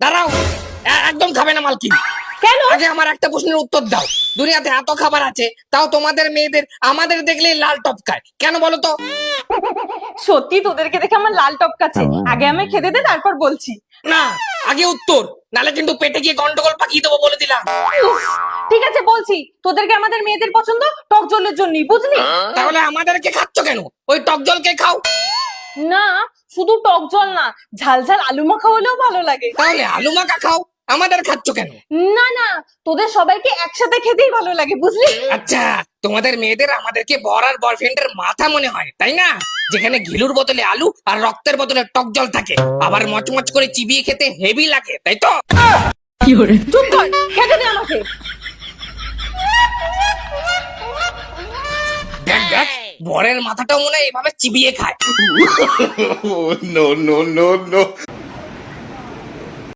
দাঁড়াও, একদম খাবে না মালকিন। কেন? আগে আমার একটা প্রশ্নের উত্তর দাও। দুনিয়াতে এত খাবার আছে, তাও তোমাদের মেয়েদের আমাদের দেখলেই লাল টপকায় কেন বলো তো? সত্যি তোদেরকে দেখে আমার লাল টপকাচ্ছে। আগে আমি খেতে দে, তারপর বলছি। না, আগে উত্তর, নালে কিন্তু পেটে গিয়ে গন্ডগোল পাকিয়ে দেবো বলে দিলাম। উফ, ঠিক আছে বলছি, তোদেরকে আমাদের মেয়েদের পছন্দ টক জলের জন্যই, বুঝলি? তাহলে আমাদেরকে খাচ্ছ কেন? ওই টক জলকে খাও। না, শুধু টক জল না, ঝাল ঝাল আলু মাখা হলেও ভালো লাগে। তাহলে আলু মাখা খাও, আমাদের খাচ্ছ কেন? না না, তোদের সবাইকে একসাথে খেতেই ভালো লাগে, বুঝলি? আচ্ছা, তোমাদের মেয়েদের আমাদেরকে বর আর বয়ফ্রেন্ডের মাথা মনে হয়, তাই না? যেখানে ঘিলুর বদলে আলু আর রক্তের বদলে টক জল থাকে, আবার মচমচ করে চিবিয়ে খেতে হেভি লাগে, তাই তো? চুপ কর, খেতে দে আমাকে। দেখ দেখ, বরের মাথাটাও মনে হয় এভাবে চিবিয়ে খায়। Oh, no, no, no, no.